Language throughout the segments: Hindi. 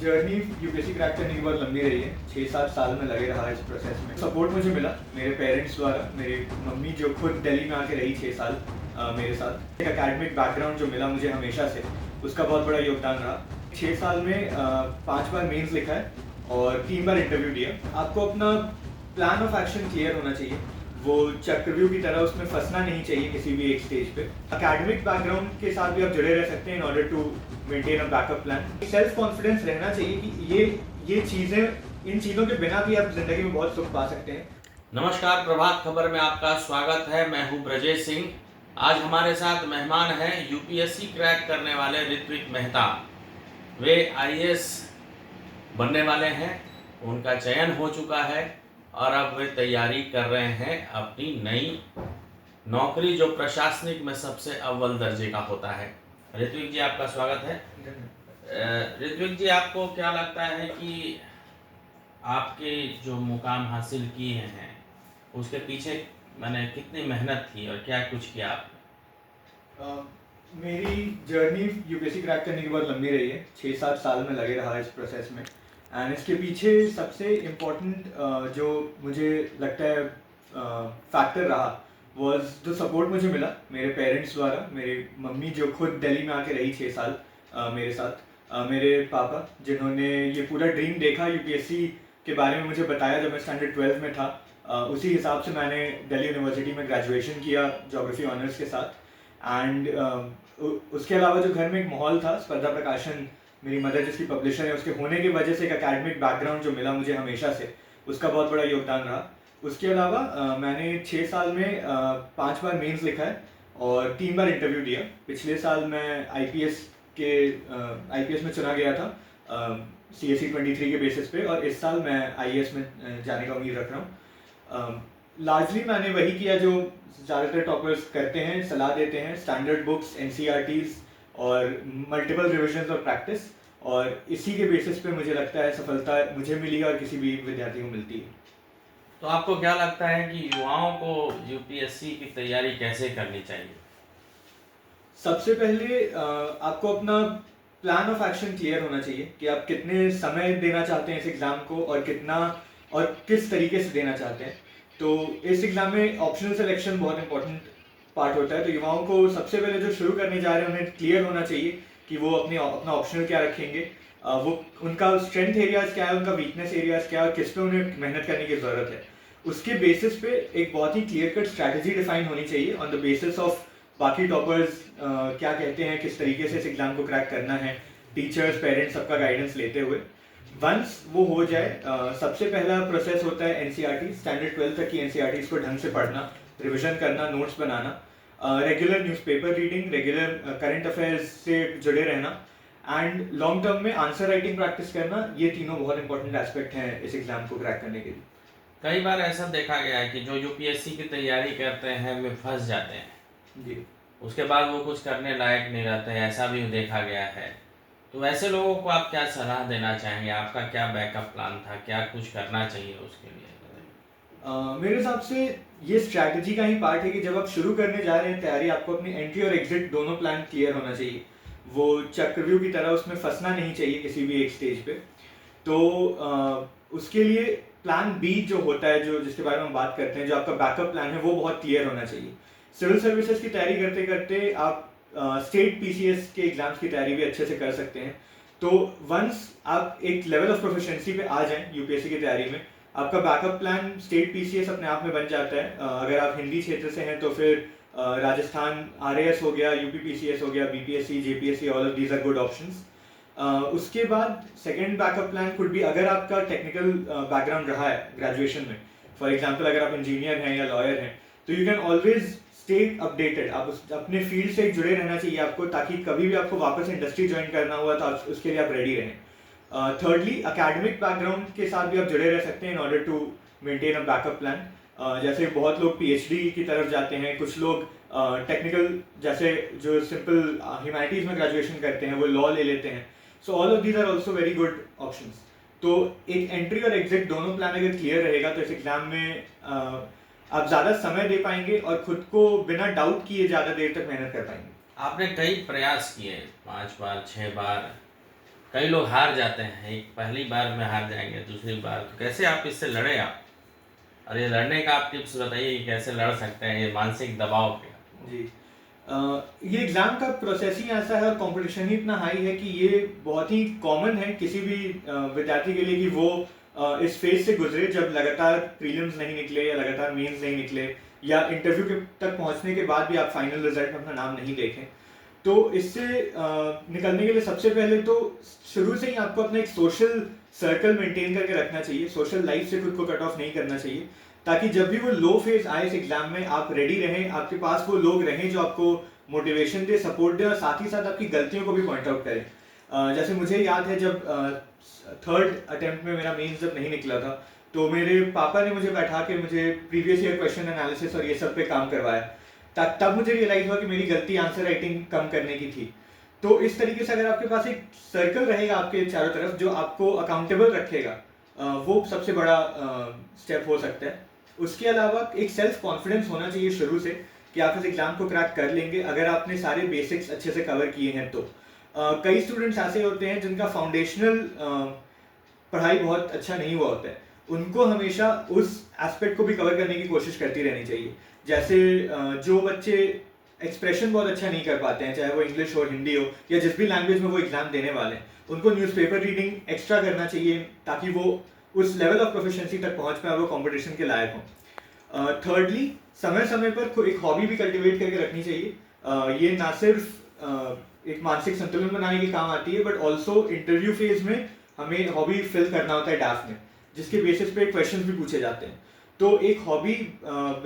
जर्नी यूपीएससी क्रैक करने की बहुत लंबी रही है। 6-7 साल में लगे रहा इस प्रोसेस में। सपोर्ट मुझे मिला मेरे पेरेंट्स द्वारा। मेरी मम्मी जो खुद दिल्ली में आके रही 6 साल मेरे साथ। एक एकेडमिक बैकग्राउंड जो मिला मुझे हमेशा से, उसका बहुत बड़ा योगदान रहा। 6 साल में 5 बार मेंस लिखा है और 3 बार इंटरव्यू दिया। आपको अपना प्लान ऑफ एक्शन क्लियर होना चाहिए। वो चक्रव्यूह की तरह उसमें फंसना नहीं चाहिए किसी भी एक स्टेज पे। एकेडमिक बैकग्राउंड के साथ भी आप जुड़े रह सकते हैं in order to maintain a backup plan. Self confidence रहना चाहिए कि ये चीज़ें, इन चीज़ों के बिना भी आप जिंदगी में बहुत सुख पा सकते हैं। नमस्कार, प्रभात खबर में आपका स्वागत है। मैं हूं ब्रजेश सिंह। आज हमारे साथ मेहमान हैं यूपीएससी क्रैक करने वाले ऋत्विक मेहता। वे आईएएस बनने वाले हैं, उनका चयन हो चुका है और अब वे तैयारी कर रहे हैं अपनी नई नौकरी, जो प्रशासनिक में सबसे अव्वल दर्जे का होता है। ऋत्विक जी, आपका स्वागत है। ऋत्विक जी, आपको क्या लगता है कि आपके जो मुकाम हासिल किए हैं उसके पीछे मैंने कितनी मेहनत थी और क्या कुछ किया आपने? मेरी जर्नी यूपीएससी क्रैक करने की बहुत लंबी रही है। 6-7 साल में लगे रहा इस प्रोसेस में। एंड इसके पीछे सबसे इम्पोर्टेंट जो मुझे लगता है फैक्टर रहा वॉज जो सपोर्ट मुझे मिला मेरे पेरेंट्स द्वारा। मेरी मम्मी जो खुद दिल्ली में आके रही 6 साल मेरे साथ। मेरे पापा जिन्होंने ये पूरा ड्रीम देखा यूपीएससी के बारे में मुझे बताया जब मैं स्टैंडर्ड 12 में था। उसी हिसाब से मैंने दिल्ली यूनिवर्सिटी में ग्रेजुएशन किया ज्योग्राफी ऑनर्स के साथ। एंड उसके अलावा जो घर में एक माहौल था, स्पर्धा प्रकाशन, मेरी मदर जिसकी पब्लिशर है उसके होने की वजह से एक एकेडमिक बैकग्राउंड जो मिला मुझे हमेशा से, उसका बहुत बड़ा योगदान रहा। उसके अलावा मैंने 6 साल में 5 बार मेंस लिखा है और 3 बार इंटरव्यू दिया। पिछले साल मैं आईपीएस में चुना गया था CSE 23 के बेसिस पे, और इस साल मैं आईएएस में जाने का उम्मीद रख रहा हूँ। लार्जली मैंने वही किया जो ज़्यादातर टॉपर्स करते हैं, सलाह देते हैं, स्टैंडर्ड बुक्स, NCERTs और मल्टीपल रिविजन्स और प्रैक्टिस, और इसी के बेसिस पे मुझे लगता है सफलता मुझे मिली और किसी भी विद्यार्थी को मिलती है। तो आपको क्या लगता है कि युवाओं को यूपीएससी की तैयारी कैसे करनी चाहिए? सबसे पहले आपको अपना प्लान ऑफ एक्शन क्लियर होना चाहिए कि आप कितने समय देना चाहते हैं इस एग्ज़ाम को और कितना और किस तरीके से देना चाहते हैं। तो इस एग्ज़ाम में ऑप्शनल सिलेक्शन बहुत इंपॉर्टेंट पार्ट होता है। तो युवाओं को सबसे पहले जो शुरू करने जा रहे हैं उन्हें क्लियर होना चाहिए कि वो अपना ऑप्शनल क्या रखेंगे, वो उनका स्ट्रेंथ एरियाज क्या है, उनका वीकनेस एरियाज क्या है और किस पे उन्हें मेहनत करने की ज़रूरत है। उसके बेसिस पे एक बहुत ही क्लियर कट स्ट्रैटेजी डिफाइन होनी चाहिए ऑन द बेसिस ऑफ बाकी टॉपर्स क्या कहते हैं, किस तरीके से इस एग्ज़ाम को क्रैक करना है, टीचर्स, पेरेंट्स, सबका गाइडेंस लेते हुए। वंस वो हो जाए, सबसे पहला प्रोसेस होता है NCERT, स्टैंडर्ड 12 तक की NCERTs को ढंग से पढ़ना, रिविजन करना, नोट्स बनाना, regular newspaper reading, regular current affairs से जुड़े रहना एंड लॉन्ग टर्म में आंसर राइटिंग प्रैक्टिस करना। ये तीनों बहुत इंपॉर्टेंट एस्पेक्ट हैं इस एग्ज़ाम को क्रैक करने के लिए। कई बार ऐसा देखा गया है कि जो यूपीएससी की तैयारी करते हैं वे फंस जाते हैं जी। उसके बाद वो कुछ करने लायक नहीं रहते हैं, ऐसा भी देखा गया है। तो ऐसे लोगों को आप क्या सलाह देना चाहेंगे? आपका क्या बैकअप प्लान था, क्या कुछ करना चाहिए उसके लिए? मेरे हिसाब से ये स्ट्रैटेजी का ही पार्ट है कि जब आप शुरू करने जा रहे हैं तैयारी, आपको अपनी एंट्री और एग्जिट दोनों प्लान क्लियर होना चाहिए। वो चक्रव्यूह की तरह उसमें फंसना नहीं चाहिए किसी भी एक स्टेज पे। तो उसके लिए प्लान बी जो होता है, जो जिसके बारे में हम बात करते हैं, जो आपका बैकअप प्लान है, वो बहुत क्लियर होना चाहिए। सिविल सर्विसेज की तैयारी करते करते आप स्टेट PCS के एग्जाम्स की तैयारी भी अच्छे से कर सकते हैं। तो वंस आप एक लेवल ऑफ प्रोफिशिएंसी पे आ जाएं यूपीएससी की तैयारी में, आपका बैकअप प्लान स्टेट PCS अपने आप में बन जाता है। अगर आप हिंदी क्षेत्र से हैं तो फिर राजस्थान RAS हो गया, UP PCS हो गया, BPSC, JPSC, all of these are good options. उसके बाद सेकेंड बैकअप प्लान कुड भी, अगर आपका टेक्निकल बैकग्राउंड रहा है ग्रेजुएशन में, फॉर एग्जांपल अगर आप इंजीनियर हैं या लॉयर हैं, तो you can always stay updated. आप अपने फील्ड से जुड़े रहना चाहिए आपको, ताकि कभी भी आपको वापस इंडस्ट्री ज्वाइन करना हुआ तो उसके लिए आप रेडी रहें। थर्डली, एकेडमिक बैकग्राउंड के साथ भी आप जुड़े रह सकते हैं in order to maintain a backup plan. जैसे बहुत लोग PhD की तरफ जाते हैं, कुछ लोग टेक्निकल जैसे जो सिंपल ह्यूमैनिटीज़ में ग्रेजुएशन करते हैं वो लॉ ले लेते हैं। So all of these are also very good options. तो एक एंट्री और एग्जिट दोनों प्लान अगर क्लियर रहेगा तो इस एग्जाम में आप ज़्यादा समय दे पाएंगे और खुद को बिना डाउट किए ज़्यादा देर तक मेहनत कर पाएंगे। आपने कई प्रयास किए, 5 बार 6 बार, कई लोग हार जाते हैं, एक पहली बार में हार जाएंगे, दूसरी बार, तो कैसे आप इससे लड़े आप? और ये लड़ने का आप टिप्स बताइए कि कैसे लड़ सकते हैं ये मानसिक दबाव के। जी। ये एग्ज़ाम का प्रोसेस ही ऐसा है और कंपटीशन ही इतना हाई है कि ये बहुत ही कॉमन है किसी भी विद्यार्थी के लिए कि वो इस फेज से गुजरे जब लगातार प्रीलिम्स नहीं निकले या लगातार मेंस नहीं निकले या इंटरव्यू के तक पहुंचने के बाद भी आप फाइनल रिजल्ट में अपना नाम नहीं देखें। तो इससे निकलने के लिए सबसे पहले तो शुरू से ही आपको अपना एक सोशल सर्कल मेंटेन करके रखना चाहिए, सोशल लाइफ से खुद को कट ऑफ नहीं करना चाहिए, ताकि जब भी वो लो फेज आए इस एग्जाम में आप रेडी रहें, आपके पास वो लोग रहें जो आपको मोटिवेशन दे, सपोर्ट दे और साथ ही साथ आपकी गलतियों को भी पॉइंट आउट करें। जैसे मुझे याद है जब थर्ड अटेम्प्ट में मेरा मेंस जब नहीं निकला था तो मेरे पापा ने मुझे बैठा के मुझे प्रीवियस ईयर क्वेश्चन एनालिसिस और ये सब पे काम करवाया। तब मुझे रियलाइज हुआ कि मेरी गलती आंसर राइटिंग कम करने की थी। तो इस तरीके से अगर आपके पास एक सर्कल रहेगा आपके चारों तरफ जो आपको अकाउंटेबल रखेगा, वो सबसे बड़ा स्टेप हो सकता है। उसके अलावा एक सेल्फ कॉन्फिडेंस होना चाहिए शुरू से कि आप इस एग्जाम को क्रैक कर लेंगे अगर आपने सारे बेसिक्स अच्छे से कवर किए हैं तो। कई स्टूडेंट्स ऐसे होते हैं जिनका फाउंडेशनल पढ़ाई बहुत अच्छा नहीं हुआ होता है, उनको हमेशा उस एस्पेक्ट को भी कवर करने की कोशिश करती रहनी चाहिए। जैसे जो बच्चे एक्सप्रेशन बहुत अच्छा नहीं कर पाते हैं, चाहे वो इंग्लिश हो, हिंदी हो या जिस भी लैंग्वेज में वो एग्जाम देने वाले हैं, उनको न्यूज़पेपर रीडिंग एक्स्ट्रा करना चाहिए ताकि वो उस लेवल ऑफ प्रोफिशिएंसी तक पहुंच पाए और वो कंपटीशन के लायक हों। थर्डली, समय समय पर एक हॉबी भी कल्टिवेट करके रखनी चाहिए। ये ना सिर्फ एक मानसिक संतुलन बनाने के काम आती है बट ऑल्सो इंटरव्यू फेज में हमें हॉबी फिल करना होता है डाफ में, जिसके बेसिस पे क्वेश्चंस भी पूछे जाते हैं। तो एक हॉबी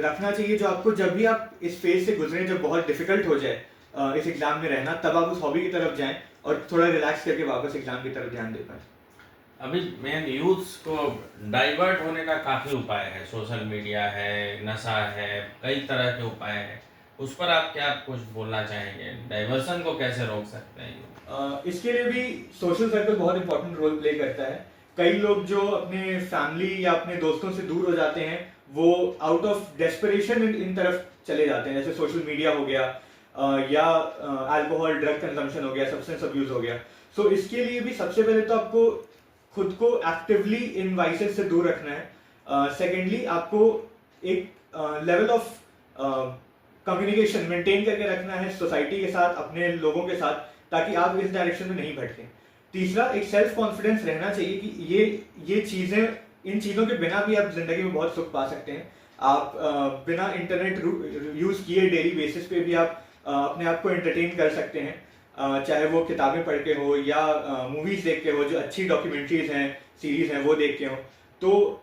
रखना चाहिए जो आपको जब भी आप इस फेज से गुजरें, जब बहुत डिफिकल्ट हो जाए इस एग्जाम में रहना, तब आप उस हॉबी की तरफ जाएं और थोड़ा रिलैक्स करके वापस एग्जाम की तरफ ध्यान दे पाएं। अभी मेन यूथ्स को डाइवर्ट होने का काफ़ी उपाय है, सोशल मीडिया है, नशा है, कई तरह के उपाय हैं, उस पर आप क्या कुछ बोलना चाहेंगे? डाइवर्सन को कैसे रोक सकते हैं? इसके लिए भी सोशल सर्कल बहुत इंपॉर्टेंट रोल प्ले करता है। कई लोग जो अपने फैमिली या अपने दोस्तों से दूर हो जाते हैं वो आउट ऑफ डेस्परेशन इन तरफ चले जाते हैं, जैसे सोशल मीडिया हो गया या अल्कोहल ड्रग कंजम्पशन हो गया, सब्सटेंस अब्यूज हो गया। सो इसके लिए भी सबसे पहले तो आपको खुद को एक्टिवली इन वाइसेस से दूर रखना है। सेकेंडली, आपको एक लेवल ऑफ कम्युनिकेशन मेंटेन करके रखना है सोसाइटी के साथ, अपने लोगों के साथ, ताकि आप इस डायरेक्शन में नहीं भटकें। तीसरा, एक सेल्फ कॉन्फिडेंस रहना चाहिए कि ये चीज़ें, इन चीज़ों के बिना भी आप जिंदगी में बहुत सुख पा सकते हैं। आप बिना इंटरनेट यूज़ किए डेली बेसिस पे भी आप अपने आप को एंटरटेन कर सकते हैं, चाहे वो किताबें पढ़ के हो या मूवीज़ देख के हो, जो अच्छी डॉक्यूमेंट्रीज हैं, सीरीज़ हैं, वो देख के हो। तो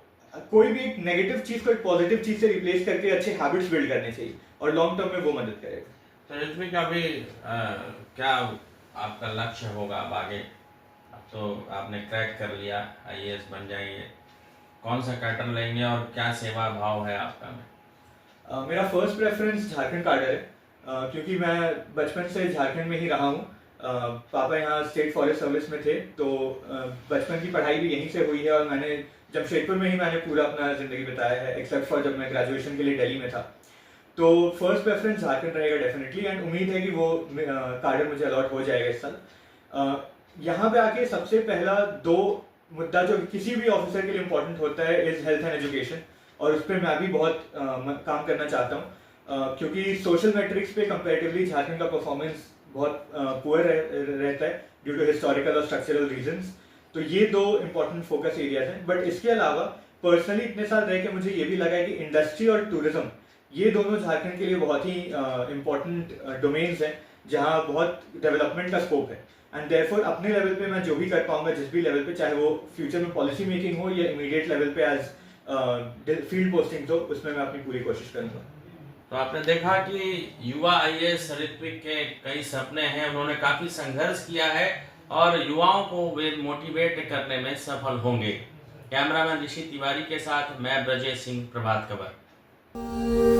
कोई भी एक नेगेटिव चीज़ को एक पॉजिटिव चीज़ से रिप्लेस करके अच्छे हैबिट्स बिल्ड करने चाहिए और लॉन्ग टर्म में वो मदद करेगा। तो इसमें क्या भी क्या आपका लक्ष्य होगा अब आगे? अब तो आपने क्रैक कर लिया, आईएएस बन जाएंगे, कौन सा कैडर लेंगे और क्या सेवा भाव है आपका में? मेरा फर्स्ट प्रेफरेंस झारखंड कैडर है, क्योंकि मैं बचपन से झारखंड में ही रहा हूँ। पापा यहाँ स्टेट फॉरेस्ट सर्विस में थे, तो बचपन की पढ़ाई भी यहीं से हुई है और मैंने जमशेदपुर में ही मैंने पूरा अपना ज़िंदगी बिताया है, एक्सेप्ट फॉर जब मैं ग्रेजुएशन के लिए दिल्ली में था। तो फर्स्ट प्रेफरेंस झारखंड रहेगा डेफिनेटली, एंड उम्मीद है कि वो कैडर मुझे अलॉट हो जाएगा इस साल। यहाँ पे आके सबसे पहला दो मुद्दा जो किसी भी ऑफिसर के लिए इम्पोर्टेंट होता है इज हेल्थ एंड एजुकेशन, और उस पर मैं भी बहुत काम करना चाहता हूँ, क्योंकि सोशल मैट्रिक्स पे कंपैरेटिवली झारखंड का परफॉर्मेंस बहुत पुअर रहता है ड्यू टू हिस्टोरिकल और स्ट्रक्चरल रीजंस। तो ये दो इंपॉर्टेंट फोकस एरियाज हैं। बट इसके अलावा पर्सनली इतने साल रह के मुझे ये भी लगा है कि इंडस्ट्री और टूरिज्म, ये दोनों झारखंड के लिए बहुत ही इंपॉर्टेंट डोमेन्स हैं जहाँ बहुत डेवलपमेंट का स्कोप है। एंड देयरफॉर अपने लेवल पे मैं जो भी कर पाऊंगा, जिस भी लेवल पे, चाहे वो फ्यूचर में पॉलिसी मेकिंग हो या इमीडिएट लेवल पे एज फील्ड पोस्टिंग हो, उसमें मैं अपनी पूरी कोशिश करूंगा। तो आपने देखा कि युवा आईएएस ऋत्विक के कई सपने हैं, उन्होंने काफी संघर्ष किया है और युवाओं को वे मोटिवेट करने में सफल होंगे। कैमरामैन ऋषि तिवारी के साथ मैं ब्रजेश सिंह, प्रभात खबर।